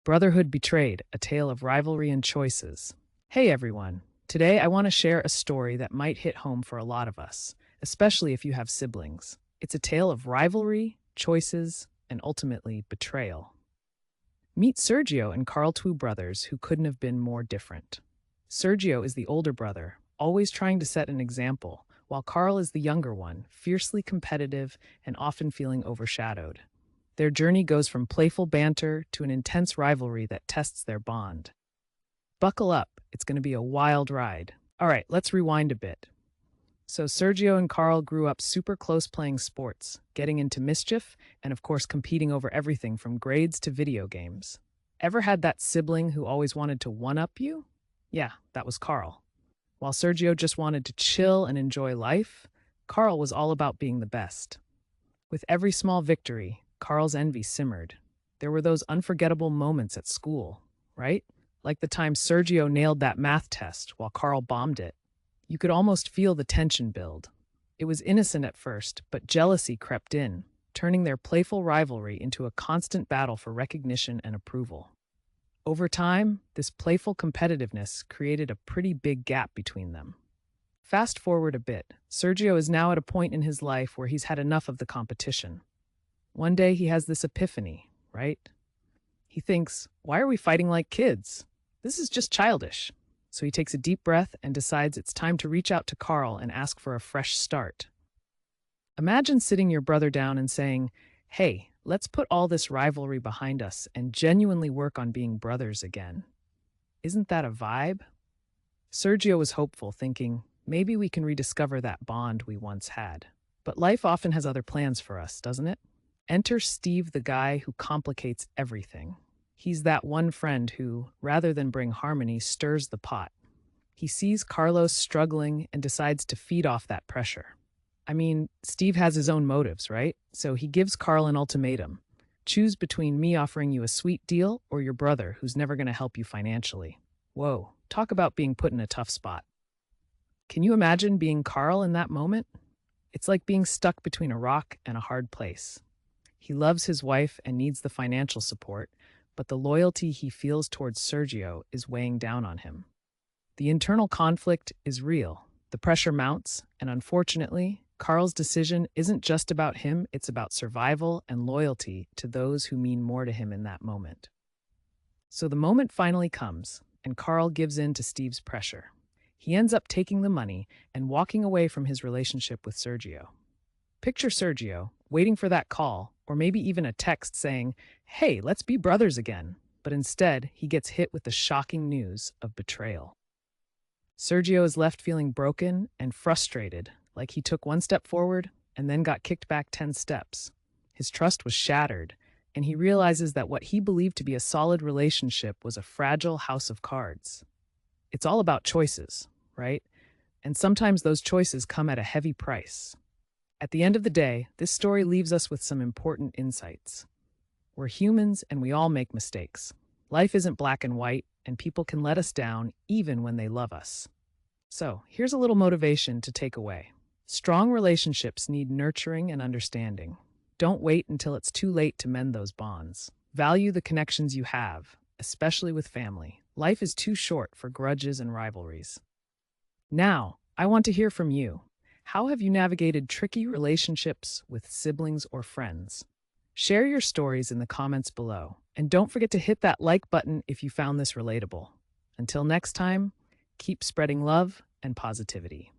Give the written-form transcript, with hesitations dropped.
Brotherhood Betrayed, a tale of rivalry and choices. Hey everyone, today I want to share a story that might hit home for a lot of us, especially if you have siblings. It's a tale of rivalry, choices, and ultimately betrayal. Meet Sergio and Carl, two brothers who couldn't have been more different. Sergio is the older brother, always trying to set an example, while Carl is the younger one, fiercely competitive and often feeling overshadowed. Their journey goes from playful banter to an intense rivalry that tests their bond. Buckle up, it's going to be a wild ride. All right, let's rewind a bit. So Sergio and Carl grew up super close playing sports, getting into mischief, and of course competing over everything from grades to video games. Ever had that sibling who always wanted to one-up you? Yeah, that was Carl. While Sergio just wanted to chill and enjoy life, Carl was all about being the best. With every small victory, Carl's envy simmered. There were those unforgettable moments at school, right? Like the time Sergio nailed that math test while Carl bombed it. You could almost feel the tension build. It was innocent at first, but jealousy crept in, turning their playful rivalry into a constant battle for recognition and approval. Over time, this playful competitiveness created a pretty big gap between them. Fast forward a bit, Sergio is now at a point in his life where he's had enough of the competition. One day he has this epiphany, right? He thinks, why are we fighting like kids? This is just childish. So he takes a deep breath and decides it's time to reach out to Carl and ask for a fresh start. Imagine sitting your brother down and saying, hey, let's put all this rivalry behind us and genuinely work on being brothers again. Isn't that a vibe? Sergio was hopeful, thinking, maybe we can rediscover that bond we once had. But life often has other plans for us, doesn't it? Enter Steve, the guy who complicates everything. He's that one friend who, rather than bring harmony, stirs the pot. He sees Carlos struggling and decides to feed off that pressure. I mean, Steve has his own motives, right? So he gives Carl an ultimatum. Choose between me offering you a sweet deal or your brother who's never going to help you financially. Whoa, talk about being put in a tough spot. Can you imagine being Carl in that moment? It's like being stuck between a rock and a hard place. He loves his wife and needs the financial support, but the loyalty he feels towards Sergio is weighing down on him. The internal conflict is real. The pressure mounts, and unfortunately, Carl's decision isn't just about him, it's about survival and loyalty to those who mean more to him in that moment. So the moment finally comes, and Carl gives in to Steve's pressure. He ends up taking the money and walking away from his relationship with Sergio. Picture Sergio, waiting for that call, or maybe even a text saying, hey, let's be brothers again. But instead, he gets hit with the shocking news of betrayal. Sergio is left feeling broken and frustrated, like he took one step forward and then got kicked back 10 steps. His trust was shattered, and he realizes that what he believed to be a solid relationship was a fragile house of cards. It's all about choices, right? And sometimes those choices come at a heavy price. At the end of the day, this story leaves us with some important insights. We're humans and we all make mistakes. Life isn't black and white, and people can let us down even when they love us. So, here's a little motivation to take away. Strong relationships need nurturing and understanding. Don't wait until it's too late to mend those bonds. Value the connections you have, especially with family. Life is too short for grudges and rivalries. Now, I want to hear from you. How have you navigated tricky relationships with siblings or friends? Share your stories in the comments below, and don't forget to hit that like button if you found this relatable. Until next time, keep spreading love and positivity.